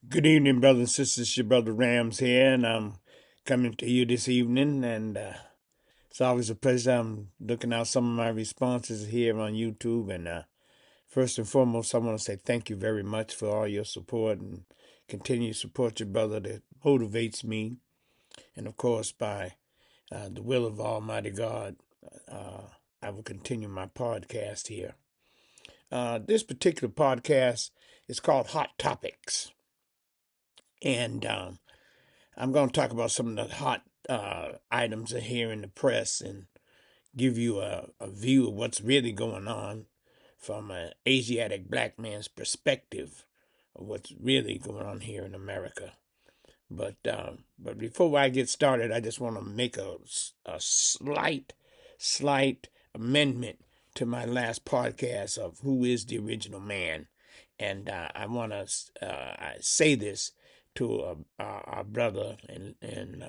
Good evening, brothers and sisters. Your brother Rams here, and I'm coming to you this evening. And it's always a pleasure. I'm looking out some of my responses here on YouTube. And first and foremost, I want to say thank you very much for all your support and continue to support your brother. That motivates me. And of course, by the will of Almighty God, uh, I will continue my podcast here. This particular podcast is called Hot Topics. And I'm going to talk about some of the hot items here in the press and give you a view of what's really going on from an Asiatic black man's perspective of what's really going on here in America. But before I get started, I just want to make a slight amendment to my last podcast of who is the original man, and I want to say this to our brother and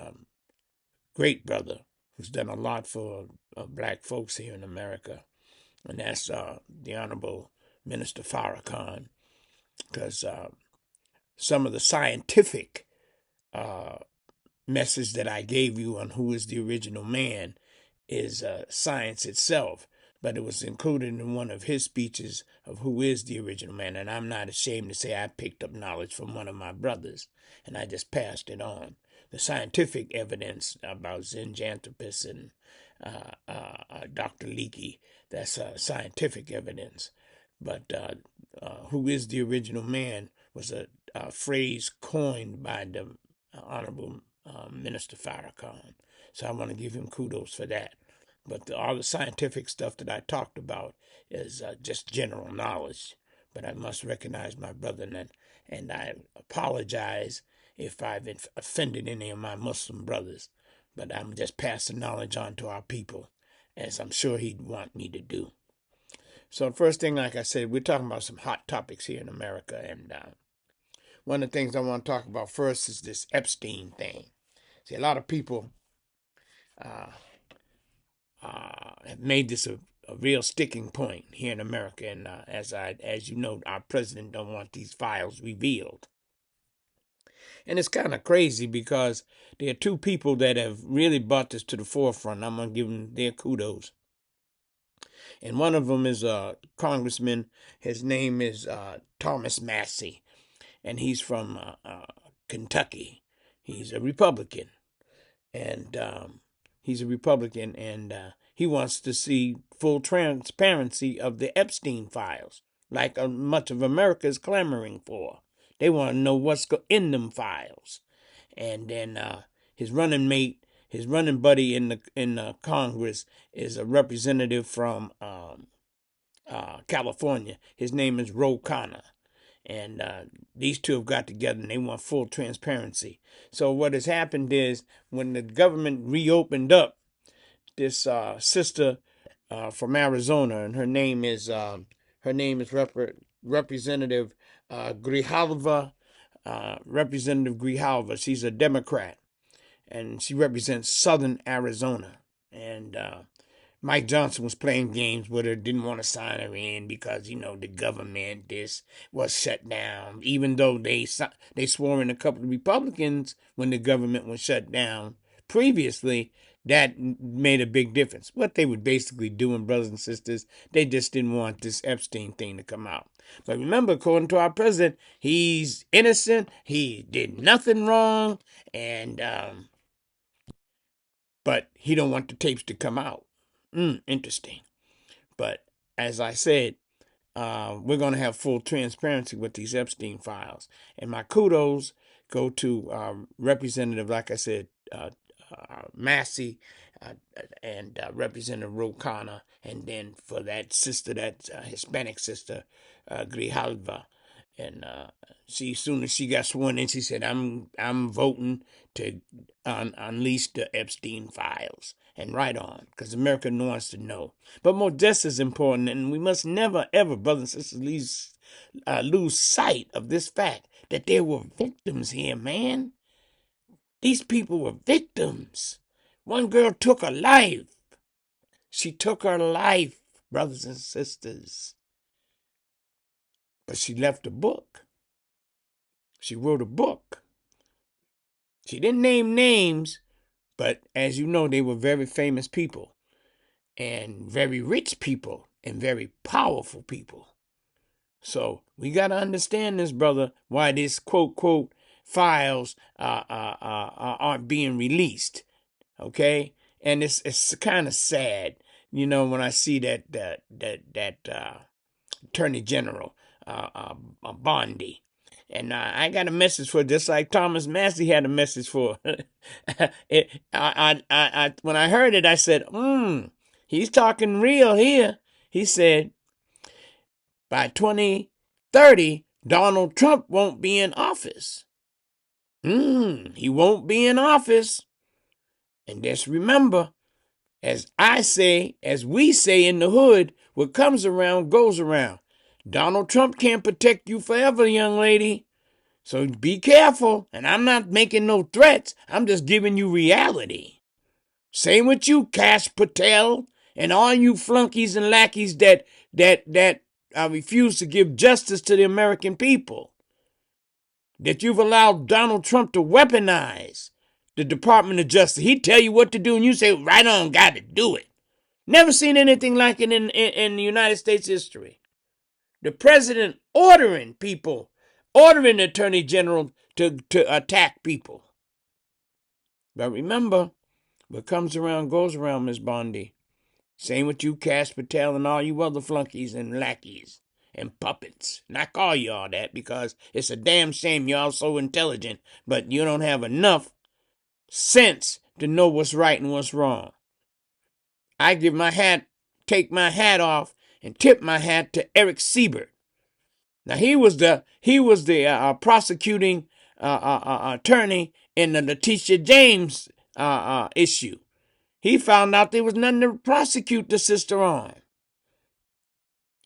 great brother who's done a lot for black folks here in America, and that's the Honorable Minister Farrakhan, because some of the scientific uh, message that I gave you on who is the original man is science itself, but it was included in one of his speeches of who is the original man. And I'm not ashamed to say I picked up knowledge from one of my brothers and I just passed it on. The scientific evidence about Zinjanthropus and Dr. Leakey, that's scientific evidence. But who is the original man was a phrase coined by the Honorable Minister Farrakhan. So I want to give him kudos for that. But all the scientific stuff that I talked about is just general knowledge. But I must recognize my brother, and I apologize if I've offended any of my Muslim brothers. But I'm just passing knowledge on to our people, as I'm sure he'd want me to do. So the first thing, like I said, we're talking about some hot topics here in America, and one of the things I want to talk about first is this Epstein thing. See, a lot of people uh, have made this a real sticking point here in America, and as you know, our president don't want these files revealed. And it's kind of crazy because there are two people that have really brought this to the forefront. I'm gonna give them their kudos. And one of them is a congressman. His name is Thomas Massey, and he's from Kentucky. He's a Republican, and he wants to see full transparency of the Epstein files, like much of America is clamoring for. They want to know what's in them files. And then his running mate, his running buddy in the Congress is a representative from California. His name is Ro Khanna. And these two have got together and they want full transparency. So what has happened is when the government reopened up, this sister from Arizona, and her name is Representative Grijalva. Representative Grijalva. She's a Democrat, and she represents Southern Arizona. And Mike Johnson was playing games with her, didn't want to sign her in because, the government, this was shut down. Even though they swore in a couple of Republicans when the government was shut down previously, that made a big difference. What they were basically doing, brothers and sisters, they just didn't want this Epstein thing to come out. But remember, according to our president, he's innocent. He did nothing wrong, and but he don't want the tapes to come out. Interesting. But as I said, we're going to have full transparency with these Epstein files. And my kudos go to Representative, like I said, Massey and Representative Ro Khanna, and then for that sister, that Hispanic sister, Grijalva. And she, as soon as she got sworn in, she said, "I'm voting to unleash the Epstein files." And right on, because America wants to know. But more just as important, and we must never, ever, brothers and sisters, lose sight of this fact that there were victims here, man. These people were victims. One girl took her life. She took her life, brothers and sisters. But she left a book. She wrote a book. She didn't name names, but as you know, they were very famous people and very rich people and very powerful people. So we got to understand this, brother, why this quote, quote, files aren't being released. Okay. And it's kind of sad, when I see that Attorney General, Bondi. And I got a message for, just like Thomas Massey had a message for. When I heard it, I said, he's talking real here. He said, by 2030, Donald Trump won't be in office. He won't be in office. And just remember, as we say in the hood, what comes around goes around. Donald Trump can't protect you forever, young lady. So be careful. And I'm not making no threats. I'm just giving you reality. Same with you, Kash Patel, and all you flunkies and lackeys that refuse to give justice to the American people. That you've allowed Donald Trump to weaponize the Department of Justice. He tell you what to do, and you say, right on, got to do it. Never seen anything like it in the United States history. The president ordering the attorney general to attack people. But remember, what comes around goes around, Miss Bondi. Same with you, Kash Patel, and all you other flunkies and lackeys and puppets. And I call you all that because it's a damn shame y'all so intelligent, but you don't have enough sense to know what's right and what's wrong. I take my hat off and tip my hat to Eric Siebert. Now he was the prosecuting attorney in the Letitia James issue. He found out there was nothing to prosecute the sister on.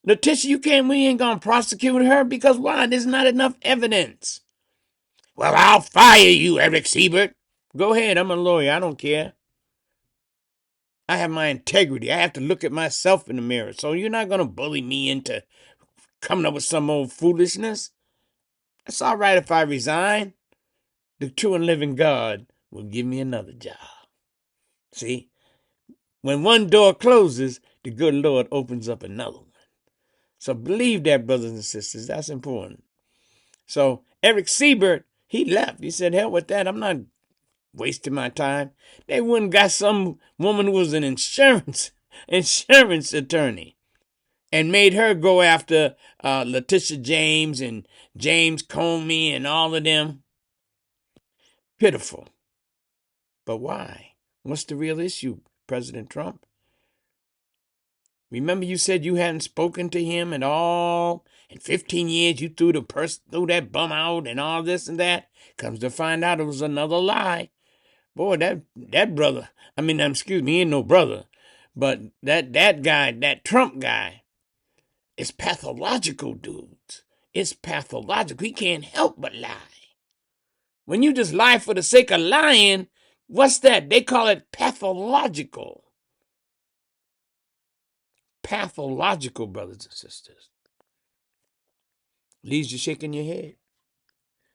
Letitia, we ain't gonna prosecute her because why? There's not enough evidence. Well, I'll fire you, Eric Siebert. Go ahead, I'm a lawyer, I don't care. I have my integrity. I have to look at myself in the mirror. So you're not gonna bully me into coming up with some old foolishness. It's all right if I resign. The true and living God will give me another job. See? When one door closes, the good Lord opens up another one. So believe that, brothers and sisters. That's important. So Eric Siebert, he left. He said, hell with that. I'm not wasting my time. They went and got some woman who was an insurance attorney and made her go after Letitia James and James Comey and all of them. Pitiful. But why? What's the real issue, President Trump? Remember you said you hadn't spoken to him at all? In 15 years you threw that bum out and all this and that? Comes to find out it was another lie. Boy, that brother, excuse me, he ain't no brother. But that guy, that Trump guy, is pathological, dudes. It's pathological. He can't help but lie. When you just lie for the sake of lying, what's that? They call it pathological. Pathological, brothers and sisters. Leaves you shaking your head.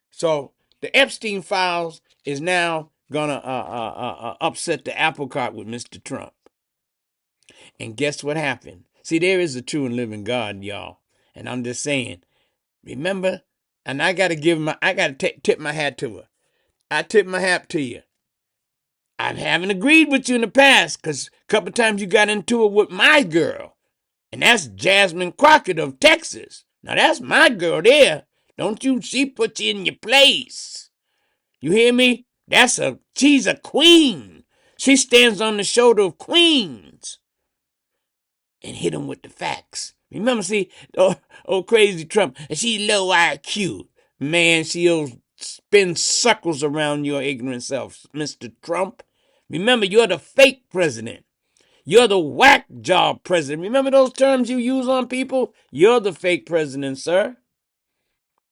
So the Epstein files is now gonna upset the apple cart with Mr. Trump. And guess what happened? See, there is a true and living God, y'all. And I'm just saying, remember, and I gotta tip my hat to her. I tip my hat to you. I haven't agreed with you in the past because a couple times you got into it with my girl. And that's Jasmine Crockett of Texas. Now that's my girl there. Don't you? She put you in your place. You hear me? She's a queen. She stands on the shoulder of queens. And hit them with the facts. Remember, see, old crazy Trump, and she low IQ. Man, she'll spin circles around your ignorant self, Mr. Trump. Remember, you're the fake president. You're the whack job president. Remember those terms you use on people? You're the fake president, sir.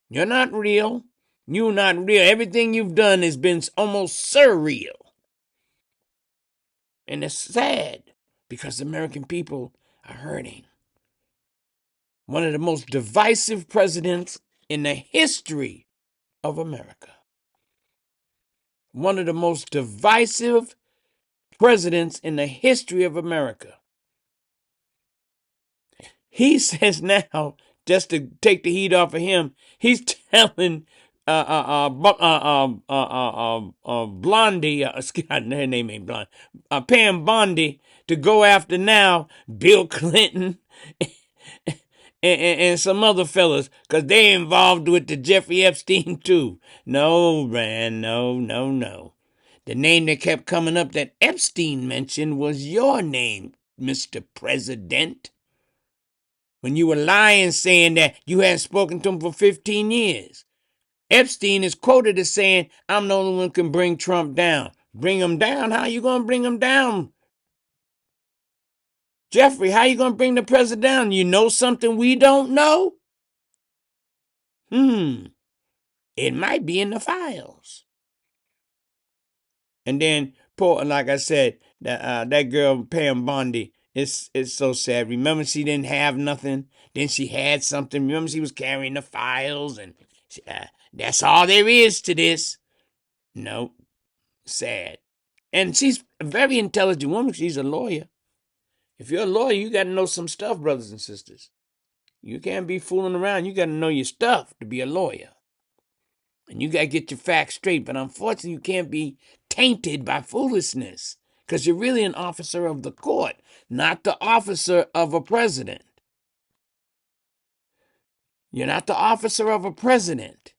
You're not real. You're not real. Everything you've done has been almost surreal. And it's sad because the American people are hurting. One of the most divisive presidents in the history of America. One of the most divisive presidents in the history of America. He says now, just to take the heat off of him, he's telling Blondie, her name ain't Blondie, Pam Bondi, to go after now Bill Clinton and some other fellas, because they involved with the Jeffrey Epstein too. No, man, no. The name that kept coming up that Epstein mentioned was your name, Mr. President. When you were lying saying that you hadn't spoken to him for 15 years. Epstein is quoted as saying, I'm the only one who can bring Trump down. Bring him down? How you going to bring him down? Jeffrey, how you going to bring the president down? You know something we don't know? It might be in the files. And then, like I said, that girl, Pam Bondi, it's so sad. Remember, she didn't have nothing. Then she had something. Remember, she was carrying the files, and that's all there is to this. No, sad. And she's a very intelligent woman. She's a lawyer. If you're a lawyer, you got to know some stuff, brothers and sisters. You can't be fooling around. You got to know your stuff to be a lawyer. And you got to get your facts straight. But unfortunately, you can't be tainted by foolishness, because you're really an officer of the court, not the officer of a president. You're not the officer of a president.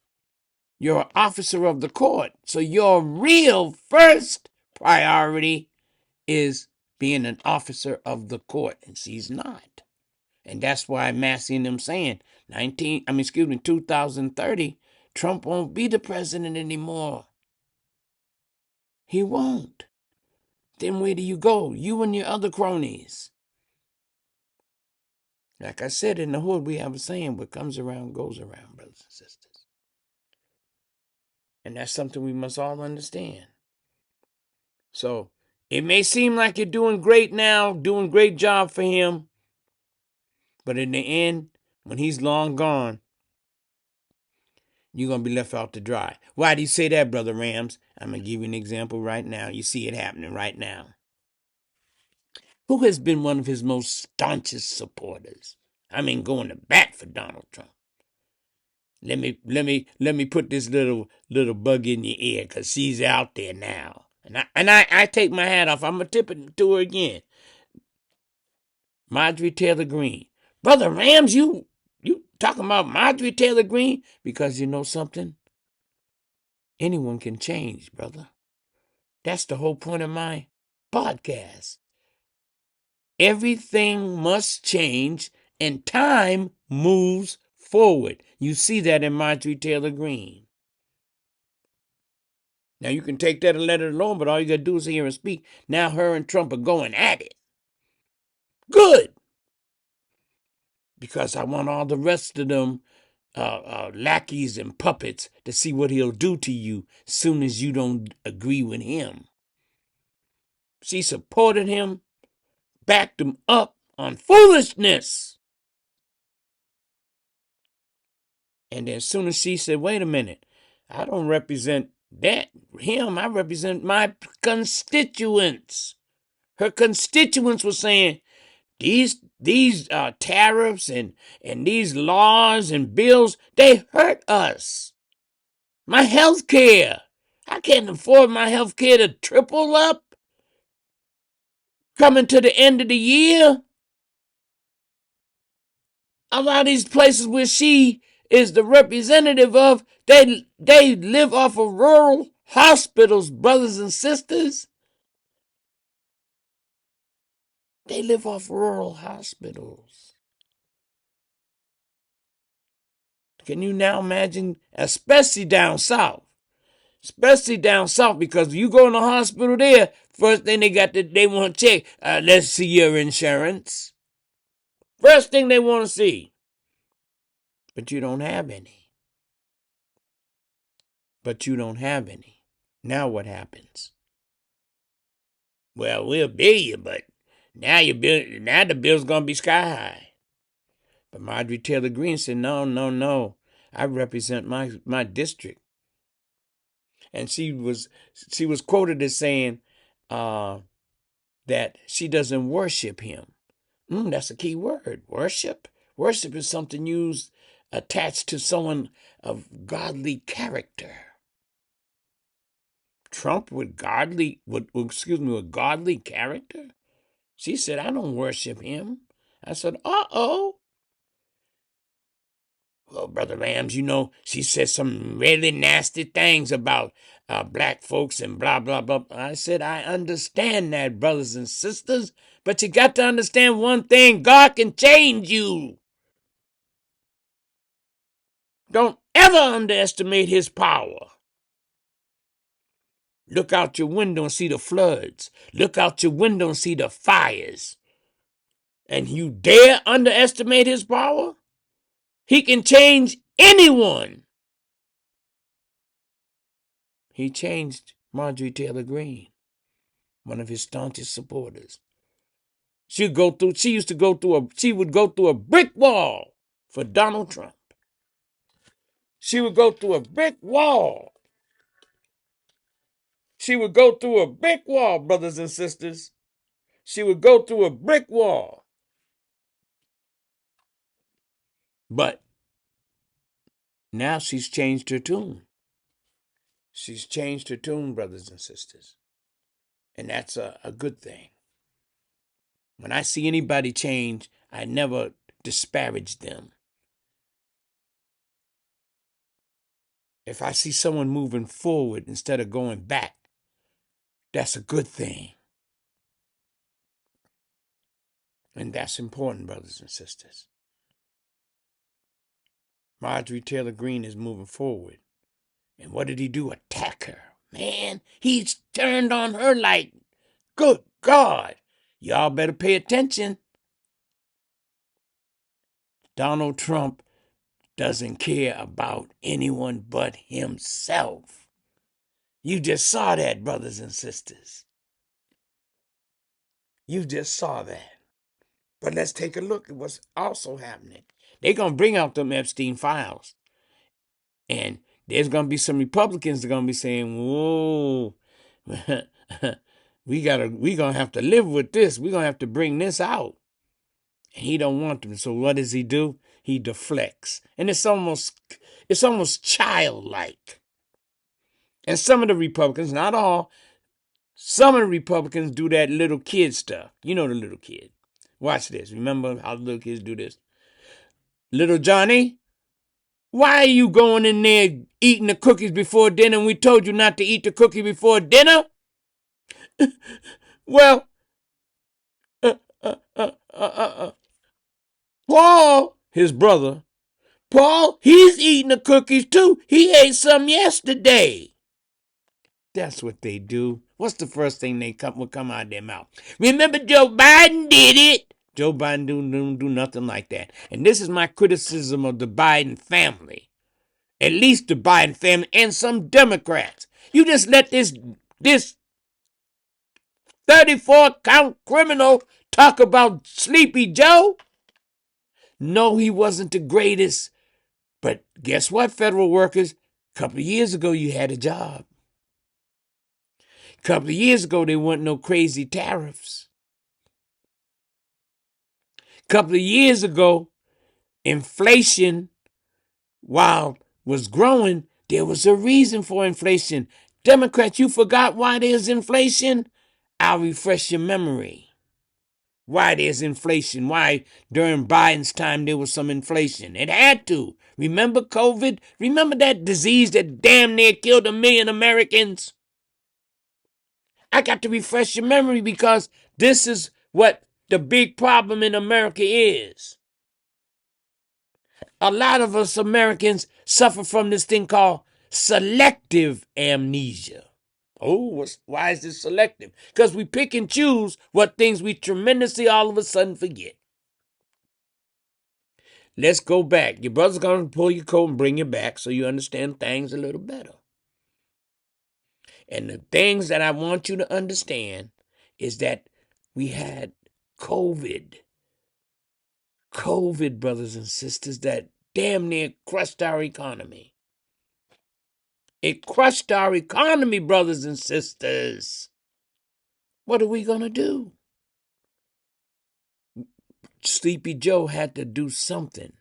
You're an officer of the court. So your real first priority is being an officer of the court, and she's not. And that's why Massey and them saying 2030, Trump won't be the president anymore. He won't. Then where do you go? You and your other cronies. Like I said, in the hood, we have a saying, what comes around goes around, brothers and sisters. And that's something we must all understand. So it may seem like you're doing great now, doing a great job for him. But in the end, when he's long gone, you're going to be left out to dry. Why do you say that, Brother Rams? I'm going to give you an example right now. You see it happening right now. Who has been one of his most staunchest supporters? I mean, going to bat for Donald Trump. Let me put this little bug in your ear, because she's out there now. And I take my hat off. I'm going to tip it to her again. Marjorie Taylor Greene. Brother Rams, you talking about Marjorie Taylor Greene? Because you know something? Anyone can change, brother. That's the whole point of my podcast. Everything must change, and time moves forward. You see that in Marjorie Taylor Greene. Now, you can take that and let it alone, but all you got to do is hear her speak. Now her and Trump are going at it. Good. Because I want all the rest of them lackeys and puppets to see what he'll do to you as soon as you don't agree with him. She supported him, backed him up on foolishness. And then as soon as she said, wait a minute, I don't represent him, I represent my constituents. Her constituents were saying, these tariffs and these laws and bills, they hurt us. My health care, I can't afford my health care to triple up coming to the end of the year. A lot of these places where she is the representative of, they live off of rural hospitals, brothers and sisters. They live off rural hospitals. Can you now imagine, especially down south? Especially down south, because you go in the hospital there, first thing they want to check, let's see your insurance. First thing they want to see. But you don't have any. Now what happens? Well, we'll bill you, but now the bill's gonna be sky high. But Marjorie Taylor Greene said, no. I represent my district. And she was quoted as saying that she doesn't worship him. That's a key word. Worship. Worship is something used attached to someone of godly character. Trump with with godly character? She said, I don't worship him. I said, uh-oh. Well, Brother Lambs, she said some really nasty things about black folks and blah, blah, blah. I said, I understand that, brothers and sisters, but you got to understand one thing. God can change you. Don't ever underestimate his power. Look out your window and see the floods. Look out your window and see the fires. And you dare underestimate his power? He can change anyone. He changed Marjorie Taylor Greene, one of his staunchest supporters. She would go through a brick wall for Donald Trump. She would go through a brick wall. She would go through a brick wall, brothers and sisters. She would go through a brick wall. But now she's changed her tune. She's changed her tune, brothers and sisters. And that's a good thing. When I see anybody change, I never disparage them. If I see someone moving forward instead of going back, that's a good thing. And that's important, brothers and sisters. Marjorie Taylor Greene is moving forward. And what did he do? Attack her. Man, he's turned on her like, good God. Y'all better pay attention. Donald Trump doesn't care about anyone but himself. You just saw that, brothers and sisters. You just saw that. But let's take a look at what's also happening. They're going to bring out them Epstein files. And there's going to be some Republicans that are going to be saying, whoa, we're going to have to live with this. We're going to have to bring this out. And he don't want them. So what does he do? He deflects. And it's almost childlike. And some of the Republicans, not all, some of the Republicans do that little kid stuff. You know the little kid. Watch this. Remember how the little kids do this? Little Johnny, why are you going in there eating the cookies before dinner and we told you not to eat the cookie before dinner? Well, Paul, his brother, Paul, he's eating the cookies too. He ate some yesterday. That's what they do. What's the first thing will come out of their mouth? Remember Joe Biden did it. Joe Biden don't do nothing like that. And this is my criticism of the Biden family. At least the Biden family and some Democrats. You just let this 34-count criminal talk about Sleepy Joe? No, he wasn't the greatest. But guess what, federal workers? A couple of years ago, you had a job. A couple of years ago, there weren't no crazy tariffs. A couple of years ago, inflation, while was growing, there was a reason for inflation. Democrats, you forgot why there's inflation? I'll refresh your memory. Why there's inflation? Why during Biden's time there was some inflation? It had to. Remember COVID? Remember that disease that damn near killed 1 million Americans? I got to refresh your memory because this is what the big problem in America is. A lot of us Americans suffer from this thing called selective amnesia. Oh, why is this selective? Because we pick and choose what things we tremendously all of a sudden forget. Let's go back. Your brother's going to pull your coat and bring you back so you understand things a little better. And the things that I want you to understand is that we had COVID. COVID, brothers and sisters, that damn near crushed our economy. It crushed our economy, brothers and sisters. What are we going to do? Sleepy Joe had to do something.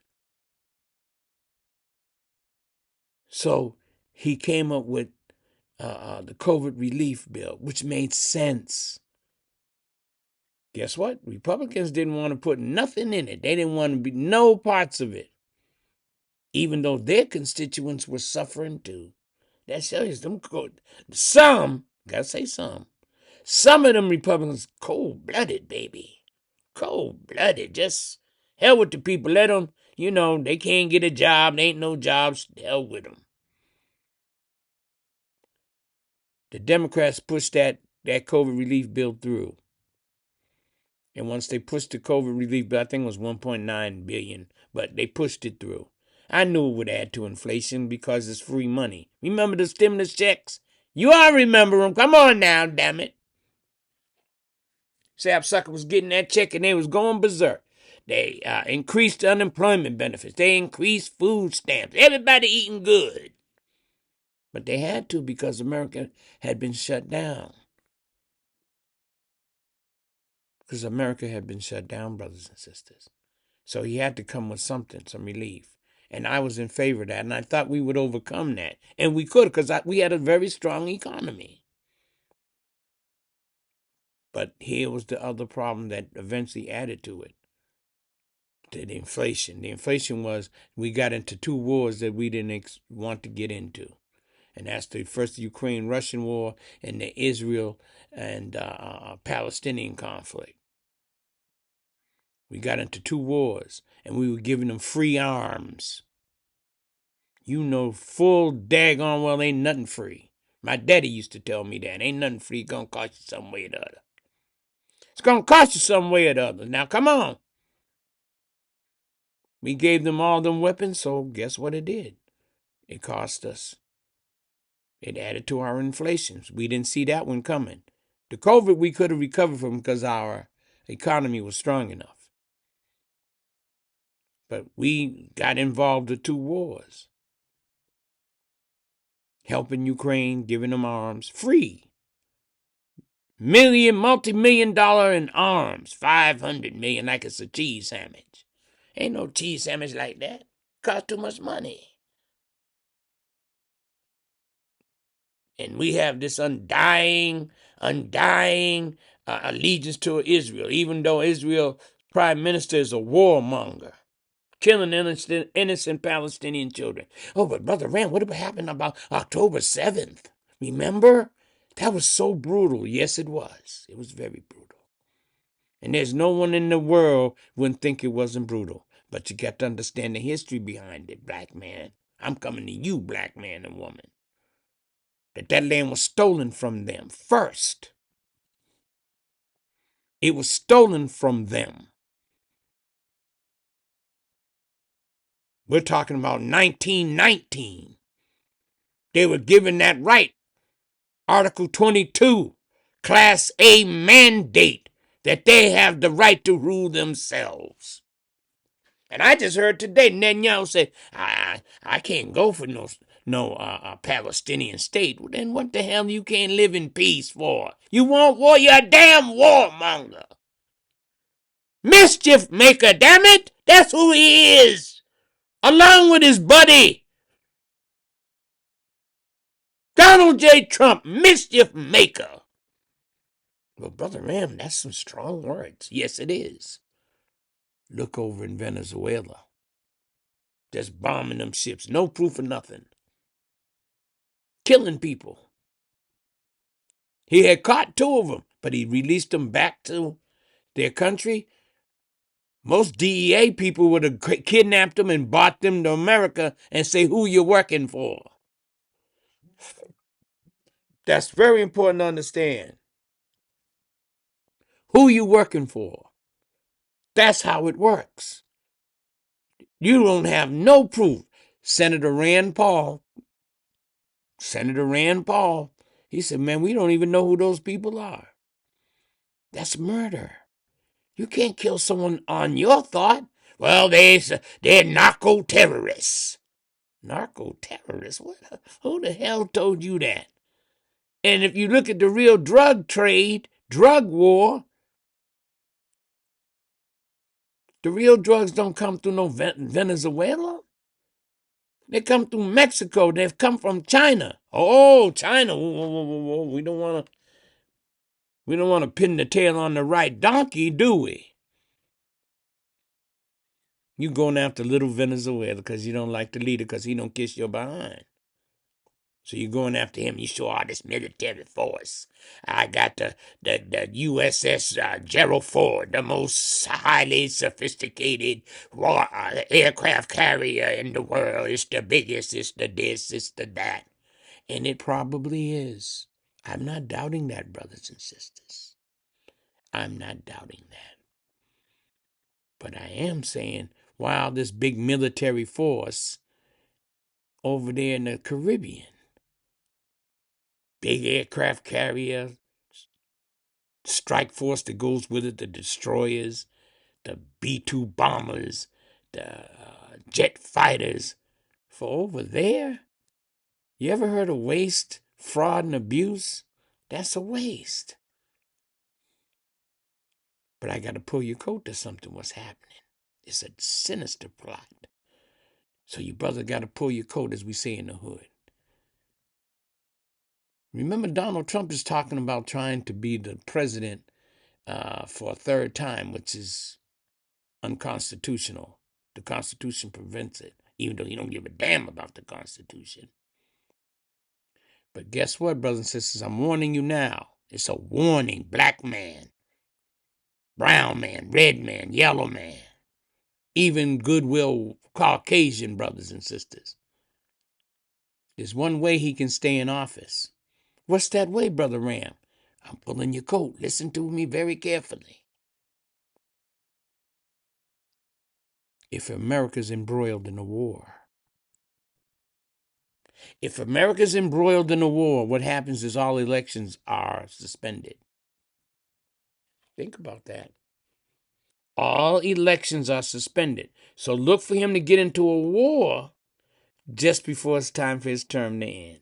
So he came up with the COVID relief bill, which made sense. Guess what? Republicans didn't want to put nothing in it. They didn't want to be no parts of it, even though their constituents were suffering too. That shows them some, gotta say some of them Republicans cold-blooded, baby. Cold-blooded. Just hell with the people. Let them, they can't get a job. There ain't no jobs. Hell with them. The Democrats pushed that COVID relief bill through. And once they pushed the COVID relief bill, I think it was $1.9 billion, but they pushed it through. I knew it would add to inflation because it's free money. Remember the stimulus checks? You all remember them. Come on now, damn it. Sapsucker was getting that check and they was going berserk. They increased unemployment benefits. They increased food stamps. Everybody eating good. But they had to because America had been shut down. Because America had been shut down, brothers and sisters. So he had to come with something, some relief. And I was in favor of that. And I thought we would overcome that. And we could because we had a very strong economy. But here was the other problem that eventually added to it. The inflation. The inflation was we got into two wars that we didn't want to get into. And that's the first Ukraine-Russian war and the Israel and Palestinian conflict. We got into two wars, and we were giving them free arms. You know full daggone well ain't nothing free. My daddy used to tell me that. Ain't nothing free. Gonna cost you some way or the other. It's gonna cost you some way or the other. Now, come on. We gave them all them weapons, so guess what it did? It cost us. It added to our inflations. We didn't see that one coming. The COVID we could have recovered from because our economy was strong enough. But we got involved with two wars. Helping Ukraine, giving them arms, free. Multi-million dollar in arms, 500 million like it's a cheese sandwich. Ain't no cheese sandwich like that. Cost too much money. And we have this undying allegiance to Israel, even though Israel prime minister is a warmonger, killing innocent Palestinian children. Oh, but Brother Rand, what happened about October 7th? Remember? That was so brutal. Yes, it was. It was very brutal. And there's no one in the world wouldn't think it wasn't brutal. But you got to understand the history behind it, black man. I'm coming to you, black man and woman. That land was stolen from them first. It was stolen from them. We're talking about 1919. They were given that right. Article 22, Class A mandate, that they have the right to rule themselves. And I just heard today Netanyahu say, I can't go for no Palestinian state. Well, then what the hell you can't live in peace for? You want war? You're a damn warmonger. Mischief maker, damn it! That's who he is! Along with his buddy, Donald J. Trump, mischief maker. Well, Brother Ram, that's some strong words. Yes, it is. Look over in Venezuela. Just bombing them ships. No proof of nothing. Killing people. He had caught two of them, but he released them back to their country. Most DEA people would have kidnapped them and brought them to America and say, who you working for? That's very important to understand. Who you working for? That's how it works. You don't have no proof. Senator Rand Paul, he said, man, we don't even know who those people are. That's murder. You can't kill someone on your thought. Well, they're narco terrorists. Narco-terrorists? Who the hell told you that? And if you look at the real drug trade, drug war, the real drugs don't come through no Venezuela. They come through Mexico. They've come from China. Oh, China! Whoa, whoa, whoa, whoa, whoa. We don't want to pin the tail on the right donkey, do we? You going after little Venezuela because you don't like the leader because he don't kiss your behind. So you're going after him. You show all this military force. I got the USS Gerald Ford, the most highly sophisticated aircraft carrier in the world. It's the biggest. It's the this. It's the that. And it probably is. I'm not doubting that, brothers and sisters. I'm not doubting that. But I am saying, wow, this big military force over there in the Caribbean, big aircraft carrier, strike force that goes with it, the destroyers, the B-2 bombers, the jet fighters. For over there, you ever heard of waste, fraud, and abuse? That's a waste. But I got to pull your coat to something what's happening. It's a sinister plot. So you brother got to pull your coat, as we say in the hood. Remember, Donald Trump is talking about trying to be the president for a third time, which is unconstitutional. The Constitution prevents it, even though he don't give a damn about the Constitution. But guess what, brothers and sisters? I'm warning you now. It's a warning. Black man, brown man, red man, yellow man, even goodwill Caucasian brothers and sisters. There's one way he can stay in office. What's that way, Brother Ram? I'm pulling your coat. Listen to me very carefully. If America's embroiled in a war. If America's embroiled in a war, what happens is all elections are suspended. Think about that. All elections are suspended. So look for him to get into a war just before it's time for his term to end.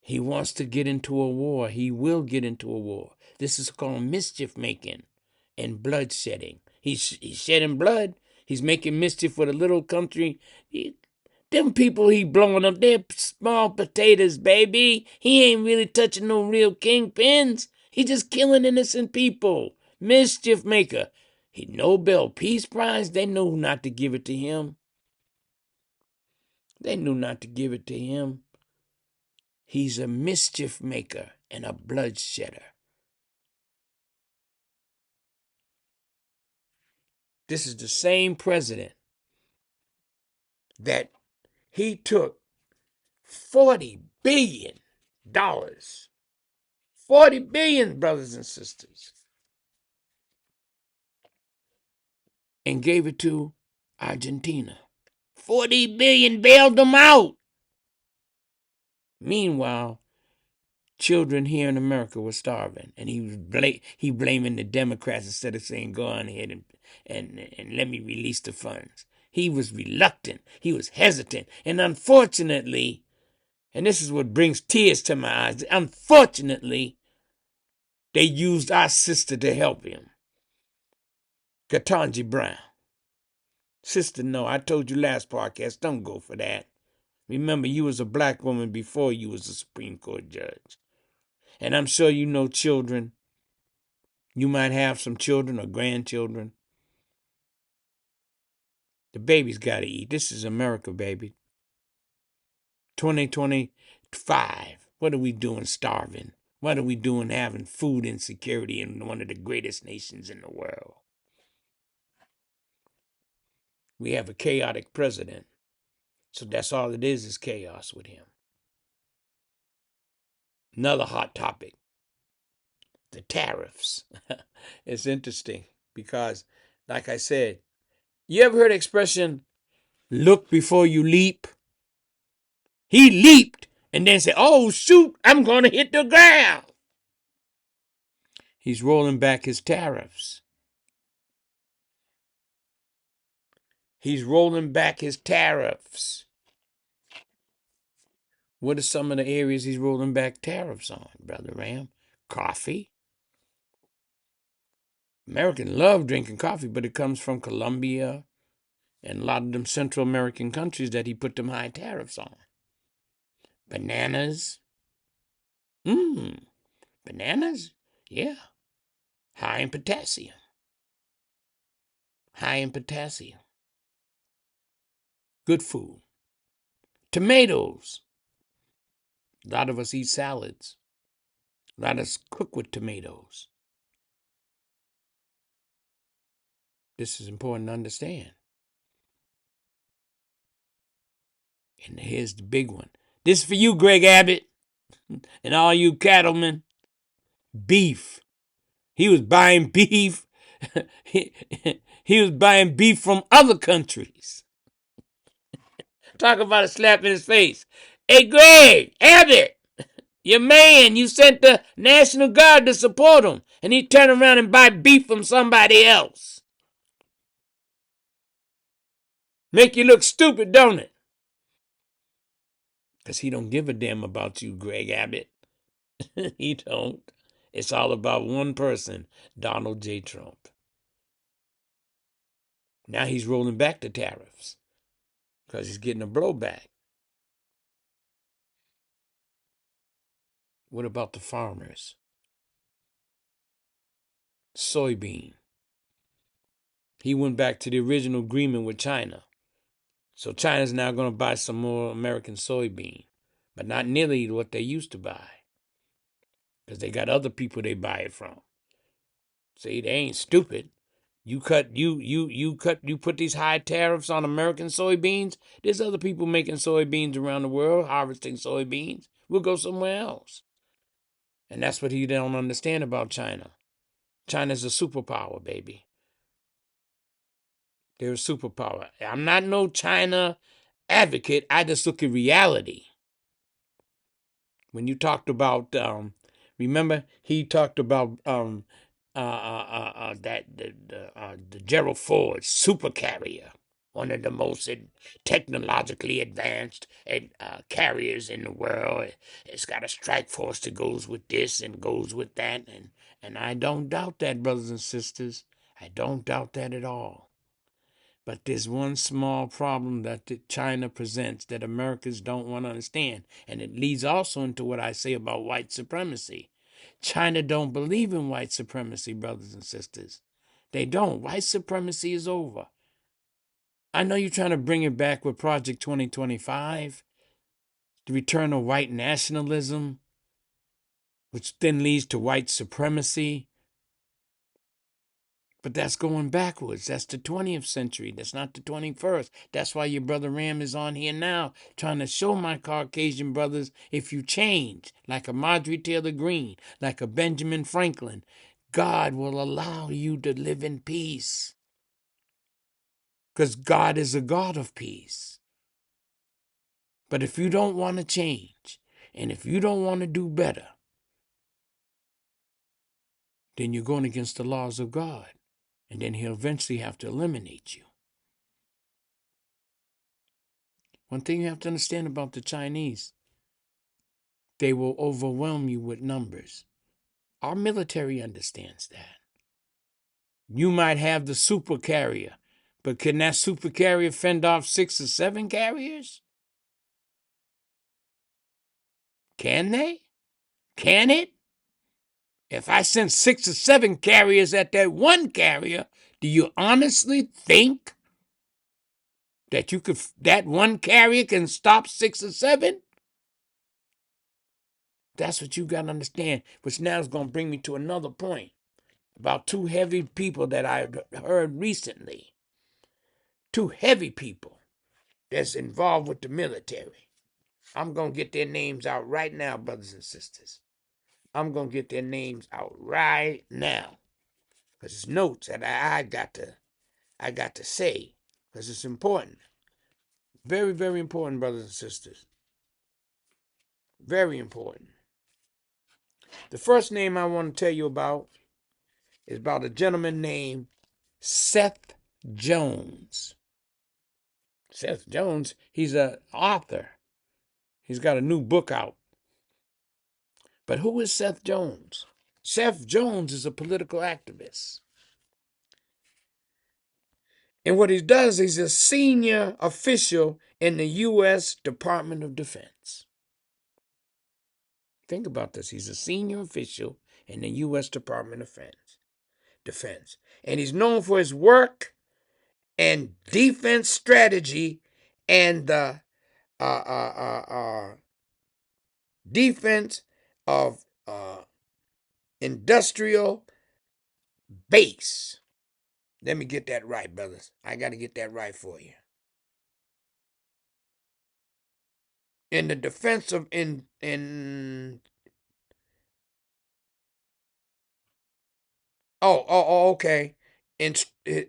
He wants to get into a war. He will get into a war. This is called mischief making and bloodshedding. He's shedding blood. He's making mischief for the little country. Them people he blowing up, they're small potatoes, baby. He ain't really touching no real kingpins. He just killing innocent people. Mischief maker. He Nobel Peace Prize, they knew not to give it to him. They knew not to give it to him. He's a mischief maker and a bloodshedder. This is the same president that he took $40 billion. $40 billion, brothers and sisters, and gave it to Argentina. 40 billion bailed them out. Meanwhile, children here in America were starving, and he blaming the Democrats instead of saying go on ahead and let me release the funds. He was reluctant. He was hesitant, and unfortunately, and this is what brings tears to my eyes. Unfortunately, they used our sister to help him, Ketanji Brown. Sister, no, I told you last podcast, don't go for that. Remember, you was a black woman before you was a Supreme Court judge. And I'm sure you know children. You might have some children or grandchildren. The baby's got to eat. This is America, baby. 2025. What are we doing starving? What are we doing having food insecurity in one of the greatest nations in the world? We have a chaotic president. So that's all it is chaos with him. Another hot topic. The tariffs. It's interesting because, like I said, you ever heard the expression, look before you leap? He leaped and then said, oh, shoot, I'm going to hit the ground. He's rolling back his tariffs. He's rolling back his tariffs. What are some of the areas he's rolling back tariffs on, Brother Ram? Coffee. Americans love drinking coffee, but it comes from Colombia and a lot of them Central American countries that he put them high tariffs on. Bananas. Bananas? Yeah. High in potassium. High in potassium. Good food. Tomatoes. A lot of us eat salads. A lot of us cook with tomatoes. This is important to understand. And here's the big one. This is for you, Greg Abbott, and all you cattlemen. Beef. He was buying beef. he was buying beef from other countries. Talk about a slap in his face. Hey, Greg Abbott, your man, you sent the National Guard to support him, and he turned around and buy beef from somebody else. Make you look stupid, don't it? Because he don't give a damn about you, Greg Abbott. He don't. It's all about one person, Donald J. Trump. Now he's rolling back the tariffs because he's getting a blowback. What about the farmers? Soybean. He went back to the original agreement with China. So China's now going to buy some more American soybean, but not nearly what they used to buy because they got other people they buy it from. See, they ain't stupid. You put these high tariffs on American soybeans. There's other people making soybeans around the world, harvesting soybeans. We'll go somewhere else. And that's what he don't understand about China. China's a superpower, baby. They're a superpower. I'm not no China advocate. I just look at reality. When you talked about, remember he talked about the Gerald Ford supercarrier, one of the most technologically advanced carriers in the world. It's got a strike force that goes with this and goes with that, and I don't doubt that, brothers and sisters. I don't doubt that at all. But there's one small problem that China presents that Americans don't want to understand. And it leads also into what I say about white supremacy. China don't believe in white supremacy, brothers and sisters. They don't. White supremacy is over. I know you're trying to bring it back with Project 2025, the return of white nationalism, which then leads to white supremacy. But that's going backwards. That's the 20th century. That's not the 21st. That's why your brother Ram is on here now, trying to show my Caucasian brothers, if you change, like a Marjorie Taylor Greene, like a Benjamin Franklin, God will allow you to live in peace. Because God is a God of peace. But if you don't want to change, and if you don't want to do better, then you're going against the laws of God. And then he'll eventually have to eliminate you. One thing you have to understand about the Chinese, they will overwhelm you with numbers. Our military understands that. You might have the super carrier, but can that super carrier fend off 6 or 7 carriers? Can they? Can it? If I send 6 or 7 carriers at that one carrier, do you honestly think that one carrier can stop 6 or 7? That's what you got to understand, which now is going to bring me to another point about 2 heavy people that I heard recently. 2 heavy people that's involved with the military. I'm going to get their names out right now, brothers and sisters. I'm going to get their names out right now. Because it's notes that I got to say. Because it's important. Very, very important, brothers and sisters. Very important. The first name I want to tell you about is about a gentleman named Seth Jones. Seth Jones, he's an author. He's got a new book out. But who is Seth Jones? Seth Jones is a political activist. And what he does, he's a senior official in the U.S. Department of Defense. Think about this. He's a senior official in the U.S. Department of Defense. And he's known for his work and defense strategy and the defense of industrial base. Let me get that right, brothers. I got to get that right for you. In the defense of okay.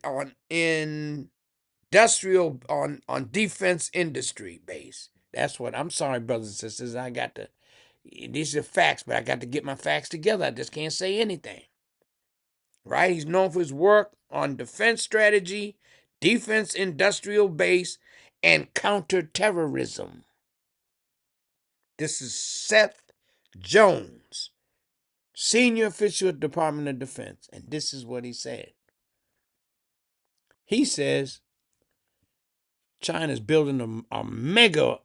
On industrial on defense industry base. That's what I'm sorry, brothers and sisters. I got to these are facts, but I got to get my facts together. I just can't say anything. Right? He's known for his work on defense strategy, defense industrial base, and counterterrorism. This is Seth Jones, senior official at the Department of Defense. And this is what he said. He says China's building a mega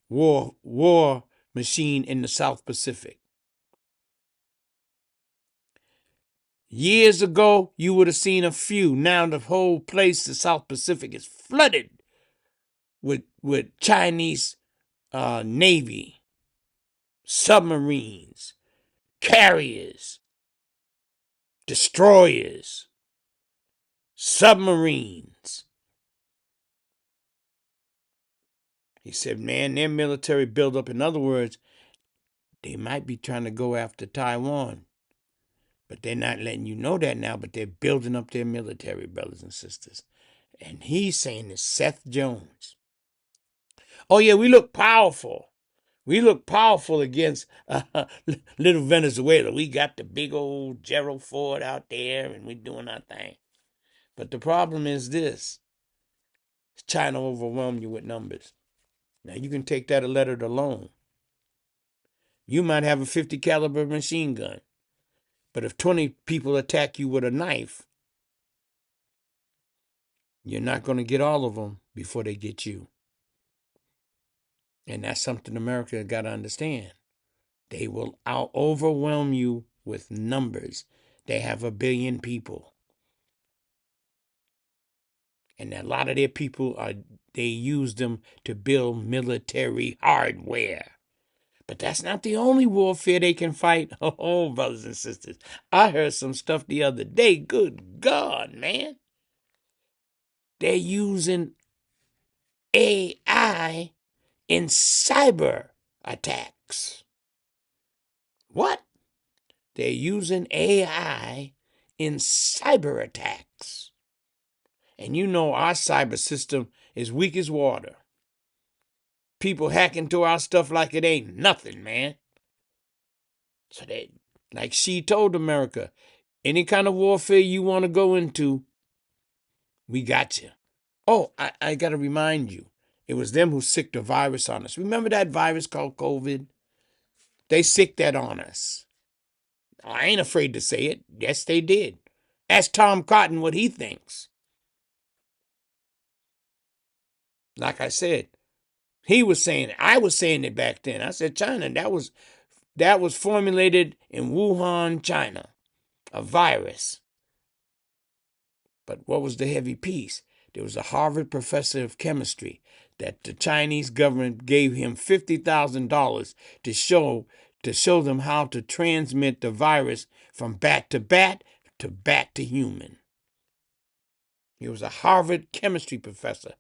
war machine in the South Pacific. Years ago, you would have seen a few. Now the whole place, the South Pacific, is flooded with Chinese Navy, submarines, carriers, destroyers, submarines. He said, man, their military buildup, in other words, they might be trying to go after Taiwan. But they're not letting you know that now, but they're building up their military, brothers and sisters. And he's saying it's Seth Jones. Oh, yeah, we look powerful. We look powerful against little Venezuela. We got the big old Gerald Ford out there, and we're doing our thing. But the problem is this. China overwhelmed you with numbers. Now, you can take that a letter alone. You might have a 50 caliber machine gun. But if 20 people attack you with a knife, you're not going to get all of them before they get you. And that's something America got to understand. They will overwhelm you with numbers. They have 1 billion people. And a lot of their people, they use them to build military hardware. But that's not the only warfare they can fight. Oh, brothers and sisters. I heard some stuff the other day. Good God, man. They're using AI in cyber attacks. What? They're using AI in cyber attacks. And you know our cyber system is weak as water. People hack into our stuff like it ain't nothing, man. So they, like she told America, any kind of warfare you want to go into, we got you. Oh, I got to remind you, it was them who sicked the virus on us. Remember that virus called COVID? They sicked that on us. I ain't afraid to say it. Yes, they did. Ask Tom Cotton what he thinks. Like I said, he was saying it. I was saying it back then. I said, China, that was formulated in Wuhan, China, a virus. But what was the heavy piece? There was a Harvard professor of chemistry that the Chinese government gave him $50,000 to show them how to transmit the virus from bat to bat to human. He was a Harvard chemistry professor.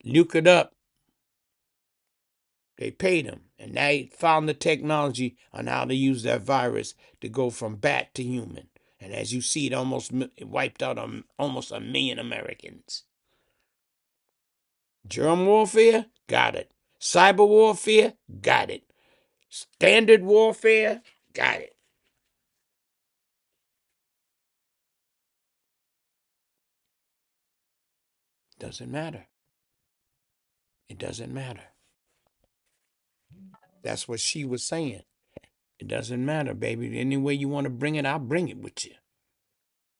Look it up. They paid him, and they found the technology on how to use that virus to go from bat to human. And as you see, it wiped out almost 1 million Americans. Germ warfare? Got it. Cyber warfare? Got it. Standard warfare? Got it. Doesn't matter. It doesn't matter. That's what she was saying. It doesn't matter, baby. Any way you want to bring it, I'll bring it with you.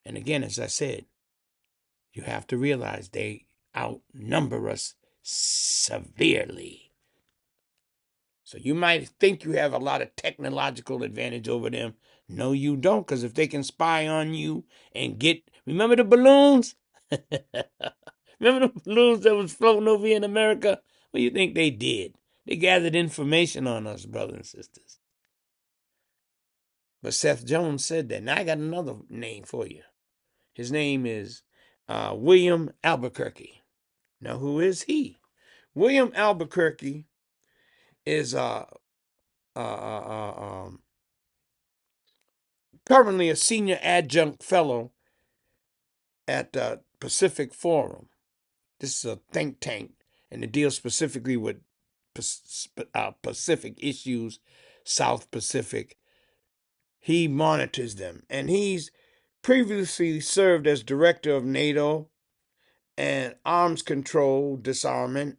And again, as I said, you have to realize they outnumber us severely. So you might think you have a lot of technological advantage over them. No, you don't, because if they can spy on you and remember the balloons? Remember the balloons that was floating over here in America? What do you think they did? They gathered information on us, brothers and sisters. But Seth Jones said that. Now I got another name for you. His name is William Albuquerque. Now, who is he? William Albuquerque is currently a senior adjunct fellow at the Pacific Forum. This is a think tank, and it deals specifically with Pacific issues, South Pacific. He monitors them, and he's previously served as director of NATO and arms control, disarmament,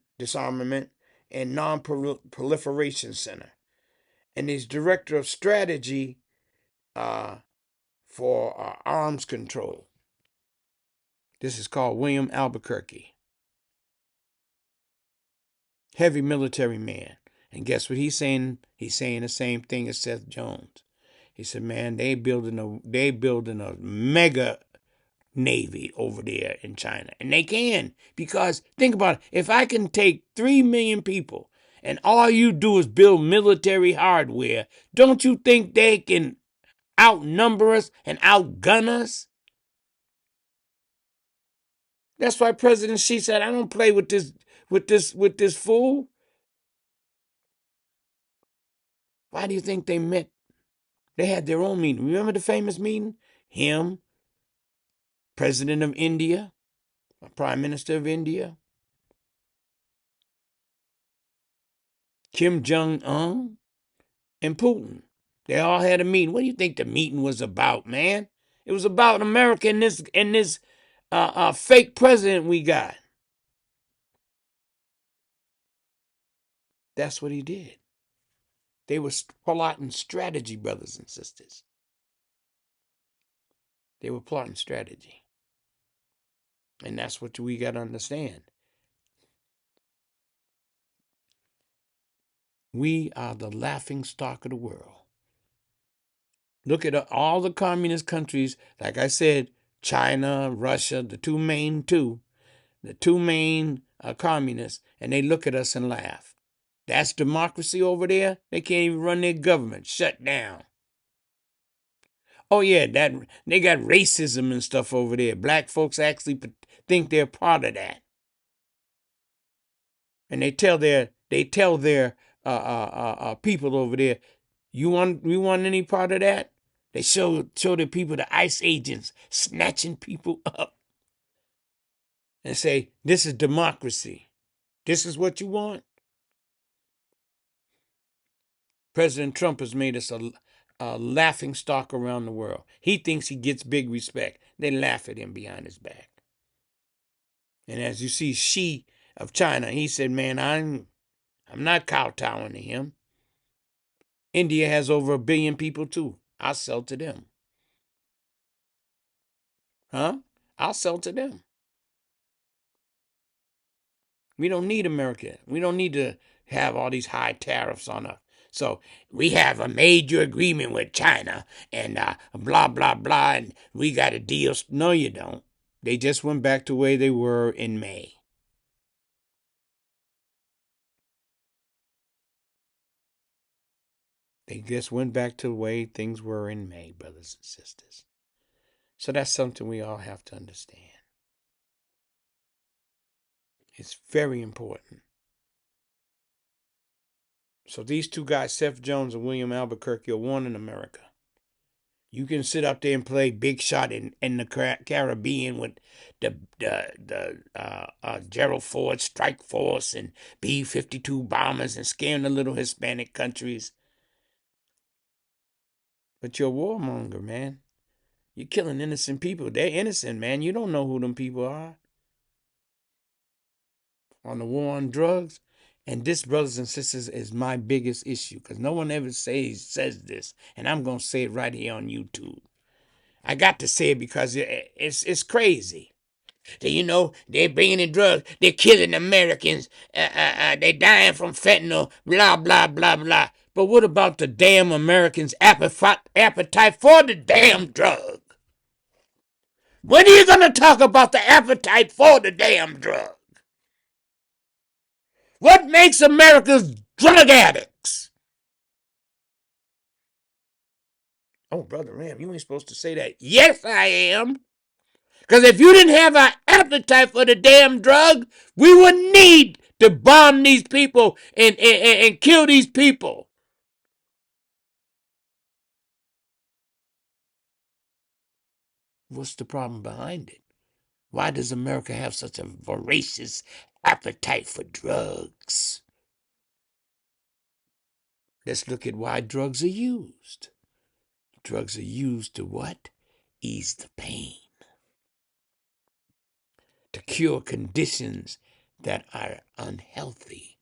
and non-proliferation center, and he's director of strategy for arms control. This is called William Albuquerque. Heavy military man. And guess what he's saying? He's saying the same thing as Seth Jones. He said, man, they building a mega navy over there in China. And they can, because think about it. If I can take 3 million people and all you do is build military hardware, don't you think they can outnumber us and outgun us? That's why President Xi said, I don't play with this fool. Why do you think they met? They had their own meeting. Remember the famous meeting? Him, President of India, Prime Minister of India, Kim Jong-un, and Putin. They all had a meeting. What do you think the meeting was about, man? It was about America and this fake president we got. That's what he did. They were plotting strategy, brothers and sisters. They were plotting strategy. And that's what we got to understand. We are the laughing stock of the world. Look at all the communist countries, like I said, China, Russia, the two main communists, and they look at us and laugh. That's democracy over there. They can't even run their government. Shut down. Oh yeah, that they got racism and stuff over there. Black folks actually think they're part of that, and they tell their people over there, we want any part of that? They show the people, the ICE agents snatching people up and say, this is democracy. This is what you want? President Trump has made us a laughing stock around the world. He thinks he gets big respect. They laugh at him behind his back. And as you see, Xi of China, he said, man, I'm not kowtowing to him. India has over 1 billion people too. I'll sell to them. Huh? I'll sell to them. We don't need America. We don't need to have all these high tariffs on us. So we have a major agreement with China and blah, blah, blah, and we got a deal. No, you don't. They just went back to where they were in May. They just went back to the way things were in May, brothers and sisters. So that's something we all have to understand. It's very important. So these two guys, Seth Jones and William Albuquerque, are warning America. You can sit up there and play big shot in the Caribbean with the Gerald Ford Strike Force and B-52 bombers and scaring the little Hispanic countries. But you're a warmonger, man. You're killing innocent people. They're innocent, man. You don't know who them people are. on the war on drugs. And this, brothers and sisters, is my biggest issue because no one ever says this. And I'm going to say it right here on YouTube. I got to say it because it's crazy. You know, they're bringing in drugs. They're killing Americans. They're dying from fentanyl, blah, blah, blah, blah. But what about the damn Americans' appetite for the damn drug? When are you going to talk about the appetite for the damn drug? What makes Americans drug addicts? Oh, Brother Ram, you ain't supposed to say that. Yes, I am. Because if you didn't have an appetite for the damn drug, we wouldn't need to bomb these people and kill these people. What's the problem behind it? Why does America have such a voracious appetite for drugs? Let's look at why drugs are used. Drugs are used to what? Ease the pain. To cure conditions that are unhealthy,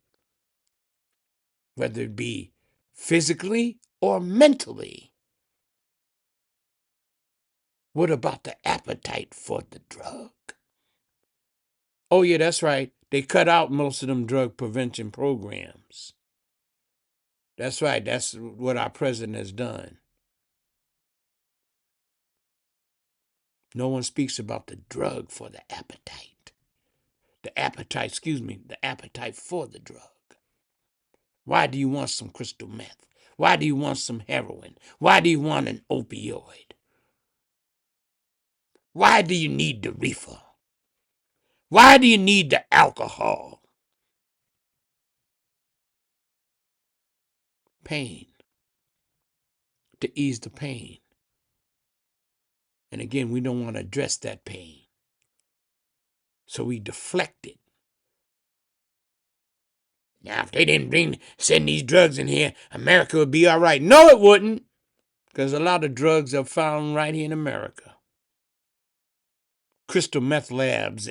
whether it be physically or mentally. What about the appetite for the drug? Oh, yeah, that's right. They cut out most of them drug prevention programs. That's right. That's what our president has done. No one speaks about the drug for the appetite. The appetite for the drug. Why do you want some crystal meth? Why do you want some heroin? Why do you want an opioid? Why do you need the reefer? Why do you need the alcohol? Pain. To ease the pain. And again, we don't want to address that pain. So we deflect it. Now, if they didn't send these drugs in here, America would be all right. No, it wouldn't. Because a lot of drugs are found right here in America. Crystal meth labs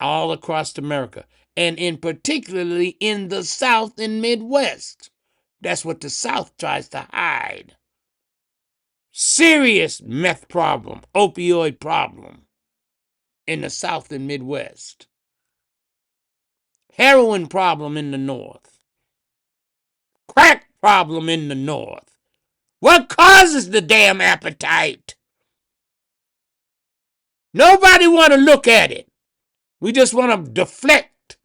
all across America. And in particularly in the South and Midwest. That's what the South tries to hide. Serious meth problem, opioid problem in the South and Midwest. Heroin problem in the North. Crack problem in the North. What causes the damn appetite? Nobody want to look at it. We just want to deflect.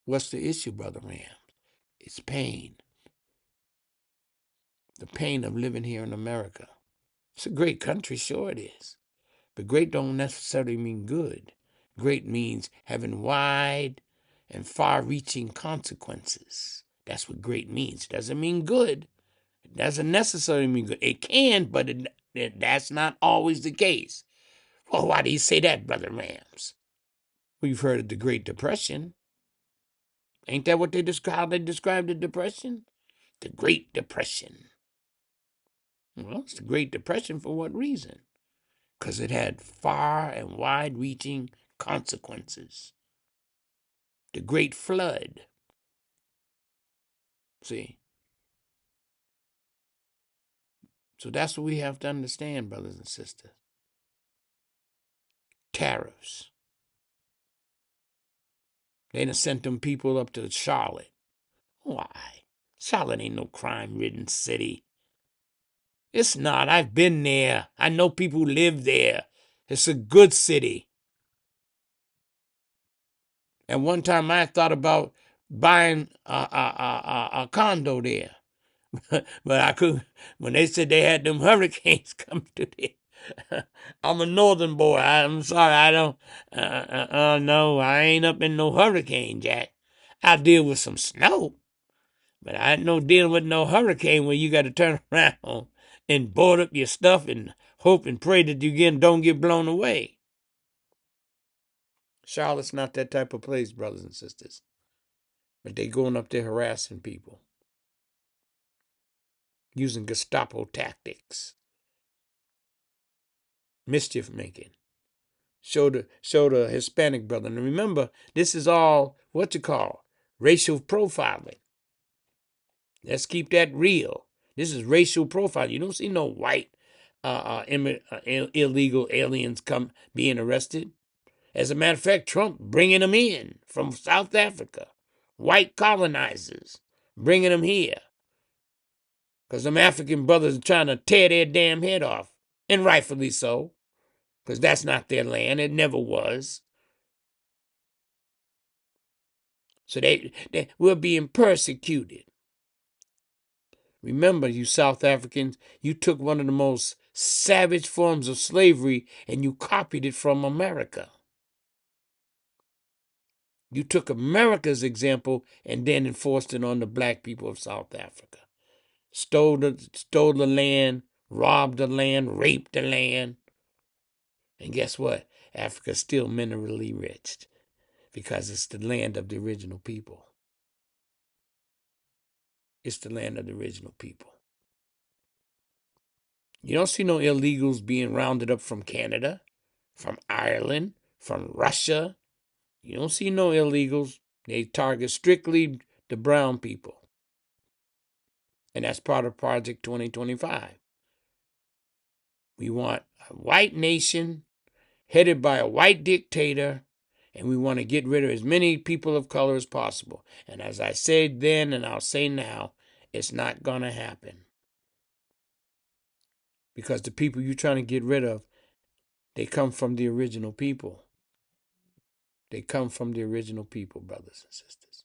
What's the issue, Brother Ram? It's pain. The pain of living here in America. It's a great country, sure it is. But great don't necessarily mean good. Great means having wide and far-reaching consequences. That's what great means. It doesn't mean good. It doesn't necessarily mean good. It can, but that's not always the case. Well, why do you say that, Brother Rams? We've heard of the Great Depression. Ain't that what how they described the Depression? The Great Depression. Well, it's the Great Depression for what reason? Because it had far and wide-reaching consequences. The Great Flood. See? So that's what we have to understand, brothers and sisters. Tariffs. They done sent them people up to Charlotte. Why? Charlotte ain't no crime-ridden city. It's not. I've been there. I know people who live there. It's a good city. And one time I thought about buying a condo there. But I couldn't. When they said they had them hurricanes come to there. I'm a northern boy. I'm sorry. I don't. No, I ain't up in no hurricane, Jack. I deal with some snow. But I ain't no dealing with no hurricane where you got to turn around and board up your stuff and hope and pray that you don't get blown away. Charlotte's not that type of place, brothers and sisters. But they going up there harassing people. Using Gestapo tactics. Mischief making. Show the Hispanic brother. And remember, this is all what you call racial profiling. Let's keep that real. This is racial profiling. You don't see no white illegal aliens being arrested. As a matter of fact, Trump bringing them in from South Africa, white colonizers bringing them here, because them African brothers are trying to tear their damn head off, and rightfully so, because that's not their land. It never was. So we're being persecuted. Remember, you South Africans, you took one of the most savage forms of slavery and you copied it from America. You took America's example and then enforced it on the black people of South Africa. Stole the land, robbed the land, raped the land. And guess what? Africa's still minerally rich because it's the land of the original people. It's the land of the original people. You don't see no illegals being rounded up from Canada, from Ireland, from Russia. You don't see no illegals. They target strictly the brown people. And that's part of Project 2025. We want a white nation headed by a white dictator, and we want to get rid of as many people of color as possible. And as I said then, and I'll say now, it's not going to happen. Because the people you're trying to get rid of, they come from the original people. They come from the original people, brothers and sisters.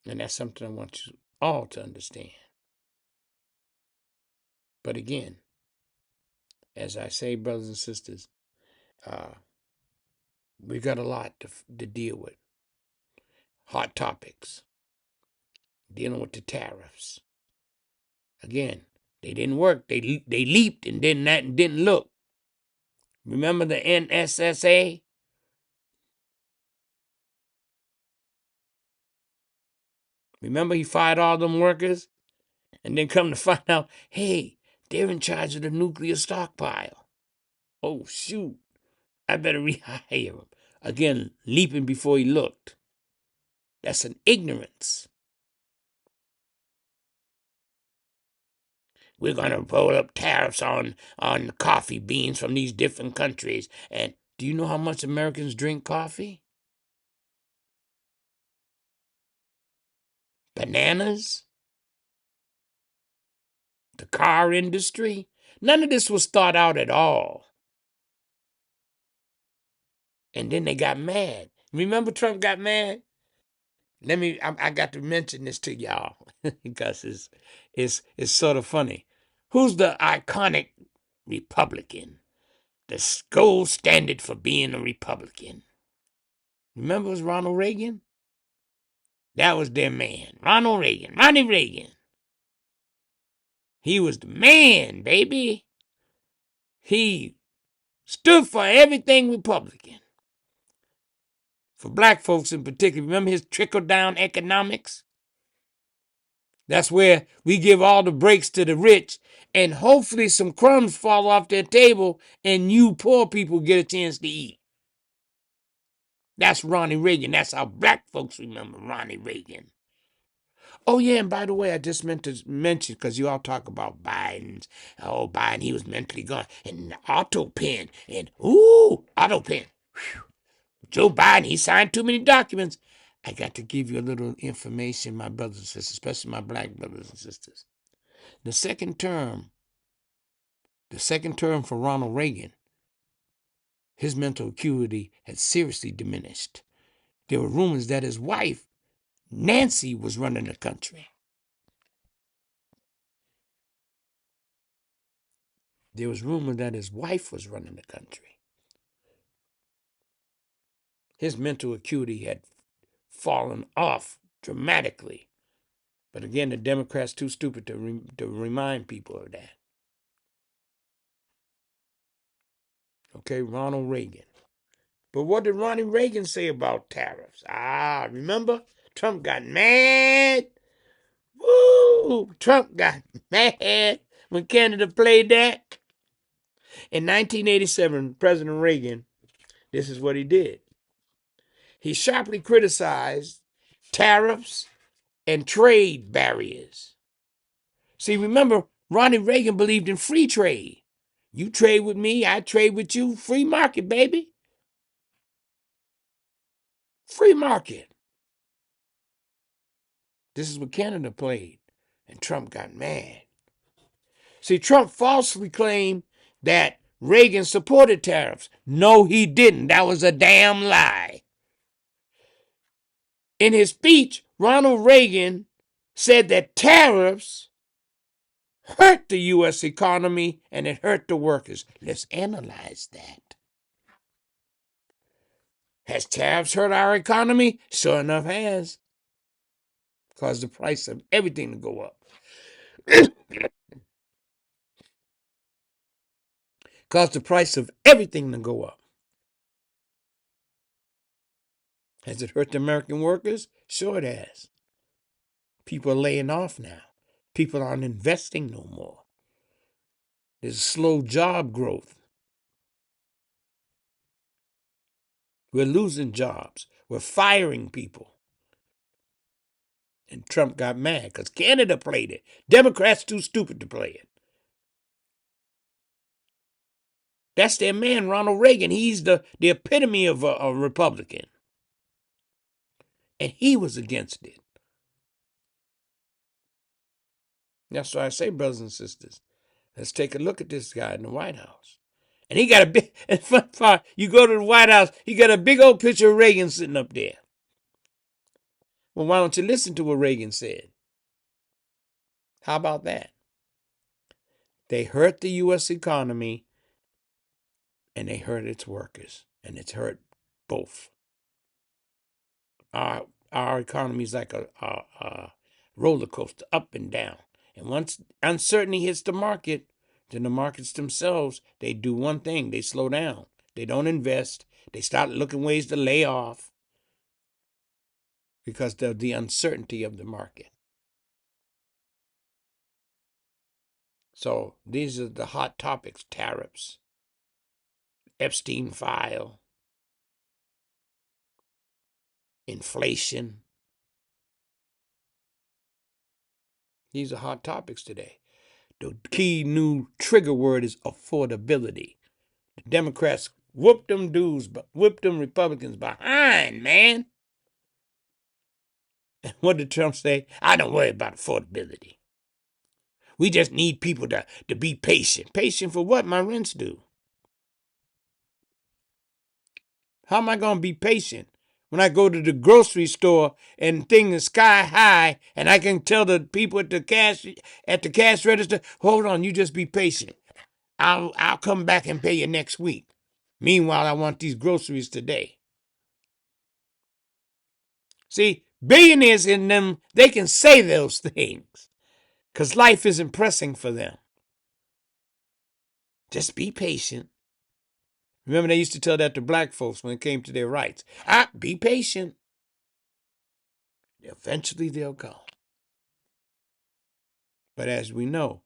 And that's something I want you all to understand. But again, as I say, brothers and sisters, we got a lot to deal with. Hot topics. Dealing with the tariffs. Again, they didn't work. They leaped and didn't look. Remember the NSSA? Remember he fired all them workers? And then come to find out, hey, they're in charge of the nuclear stockpile. Oh, shoot. I better rehire him. Again, leaping before he looked. That's an ignorance. We're going to roll up tariffs on coffee beans from these different countries. And do you know how much Americans drink coffee? Bananas? The car industry? None of this was thought out at all. And then they got mad. Remember Trump got mad? I got to mention this to y'all because it's sort of funny. Who's the iconic Republican? The gold standard for being a Republican. Remember it was Ronald Reagan? That was their man. Ronald Reagan. Ronnie Reagan. He was the man, baby. He stood for everything Republican. For black folks in particular, remember his trickle-down economics? That's where we give all the breaks to the rich and hopefully some crumbs fall off their table and you poor people get a chance to eat. That's Ronnie Reagan. That's how black folks remember Ronnie Reagan. Oh, yeah, and by the way, I just meant to mention, because you all talk about Biden's, Biden, he was mentally gone, and auto pen, and auto pen. Joe Biden, he signed too many documents. I got to give you a little information, my brothers and sisters, especially my black brothers and sisters. The second term for Ronald Reagan, his mental acuity had seriously diminished. There were rumors that his wife, Nancy, was running the country. There was rumor that his wife was running the country. His mental acuity had fallen off dramatically. But again, the Democrats too stupid to remind people of that. Okay, Ronald Reagan. But what did Ronnie Reagan say about tariffs? Remember? Trump got mad. Woo! Trump got mad when Canada played that. In 1987, President Reagan, this is what he did. He sharply criticized tariffs and trade barriers. See, remember, Ronald Reagan believed in free trade. You trade with me, I trade with you. Free market, baby. Free market. This is what Canada played. And Trump got mad. See, Trump falsely claimed that Reagan supported tariffs. No, he didn't. That was a damn lie. In his speech, Ronald Reagan said that tariffs hurt the U.S. economy and it hurt the workers. Let's analyze that. Has tariffs hurt our economy? Sure enough has. Caused the price of everything to go up. Caused the price of everything to go up. Has it hurt the American workers? Sure it has. People are laying off now. People aren't investing no more. There's slow job growth. We're losing jobs. We're firing people. And Trump got mad because Canada played it. Democrats too stupid to play it. That's their man, Ronald Reagan. He's the epitome of a Republican. And he was against it. That's why I say, brothers and sisters, let's take a look at this guy in the White House. And he got a big, and fun part, you go to the White House, he got a big old picture of Reagan sitting up there. Well, why don't you listen to what Reagan said? How about that? They hurt the U.S. economy and they hurt its workers. And it's hurt both. Our economy is like a roller coaster, up and down. And once uncertainty hits the market, then the markets themselves, they do one thing. They slow down. They don't invest. They start looking ways to lay off because of the uncertainty of the market. So these are the hot topics: tariffs, Epstein file, inflation. These are hot topics today. The key new trigger word is affordability. The Democrats whooped them Republicans behind, man. And what did Trump say? I don't worry about affordability. We just need people to be patient. Patient for what? My rent's due. How am I going to be patient when I go to the grocery store and things is sky high and I can tell the people at the cash register, hold on, you just be patient. I'll come back and pay you next week. Meanwhile, I want these groceries today. See, billionaires in them, they can say those things because life isn't pressing for them. Just be patient. Remember, they used to tell that to black folks when it came to their rights. Be patient. Eventually, they'll come. But as we know,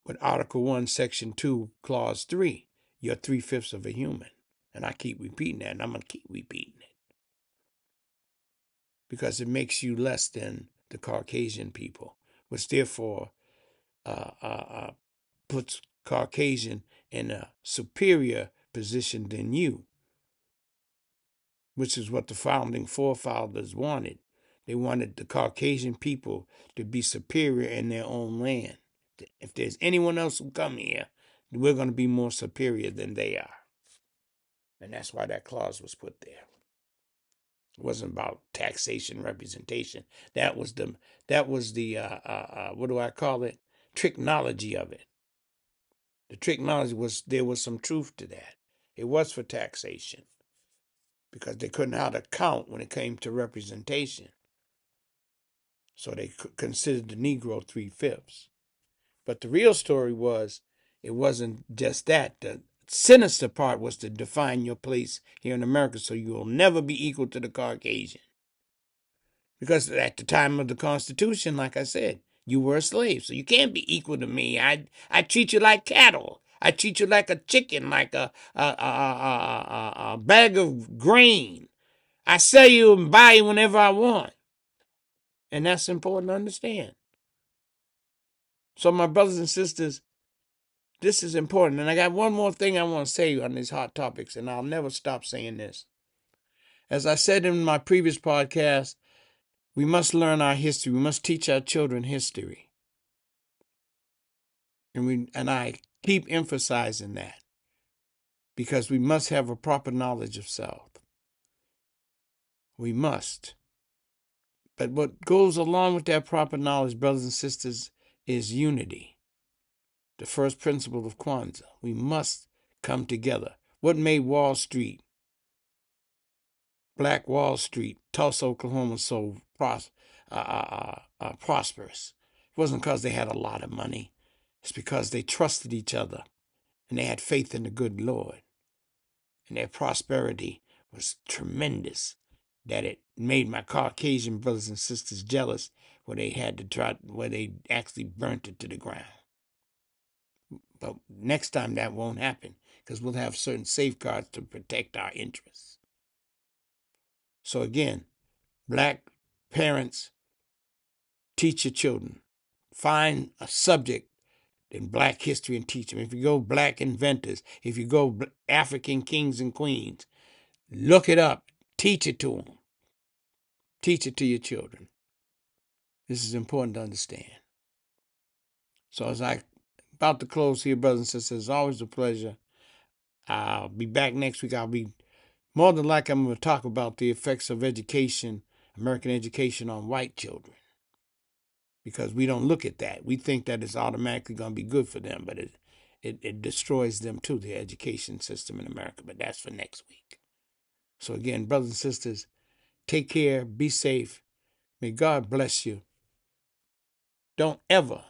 with Article 1, Section 2, Clause 3, you're 3/5 of a human. And I keep repeating that, and I'm going to keep repeating it. Because it makes you less than the Caucasian people, which therefore puts Caucasian in a superior position than you, which is what the founding forefathers wanted. They wanted the Caucasian people to be superior in their own land. If there's anyone else who come here, we're going to be more superior than they are. And that's why that clause was put there. It wasn't about taxation representation. That was the what do I call it? Tricknology of it. The tricknology was, there was some truth to that. It was for taxation because they couldn't know how to count when it came to representation. So they considered the Negro 3/5. But the real story was, it wasn't just that. The sinister part was to define your place here in America so you will never be equal to the Caucasian. Because at the time of the Constitution, like I said, you were a slave. So you can't be equal to me. I treat you like cattle. I treat you like a chicken, like a bag of grain. I sell you and buy you whenever I want. And that's important to understand. So my brothers and sisters, this is important. And I got one more thing I want to say on these hot topics, and I'll never stop saying this. As I said in my previous podcast, we must learn our history. We must teach our children history. And I keep emphasizing that because we must have a proper knowledge of self. We must. But what goes along with that proper knowledge, brothers and sisters, is unity. The first principle of Kwanzaa. We must come together. What made Wall Street, Black Wall Street, Tulsa, Oklahoma, so prosperous? It wasn't because they had a lot of money. It's because they trusted each other and they had faith in the good Lord. And their prosperity was tremendous, that it made my Caucasian brothers and sisters jealous where they actually burnt it to the ground. But next time that won't happen because we'll have certain safeguards to protect our interests. So again, black parents, teach your children. Find a subject in black history and teach them. If you go black inventors, if you go African kings and queens, look it up. Teach it to them. Teach it to your children. This is important to understand. So as I about to close here, brothers and sisters, it's always a pleasure. I'll be back next week. I'll be more than likely I'm going to talk about the effects of education, American education on white children. Because we don't look at that. We think that it's automatically going to be good for them, but it destroys them too, the education system in America. But that's for next week. So again, brothers and sisters, take care, be safe. May God bless you. Don't ever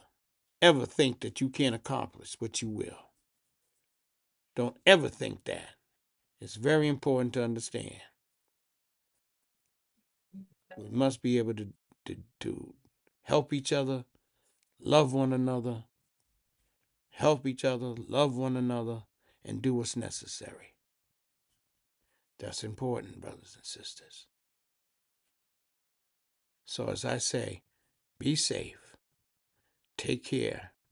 think that you can't accomplish what you will. Don't ever think that. It's very important to understand. We must be able to help each other, love one another, help each other, love one another, and do what's necessary. That's important, brothers and sisters. So as I say, be safe, take care,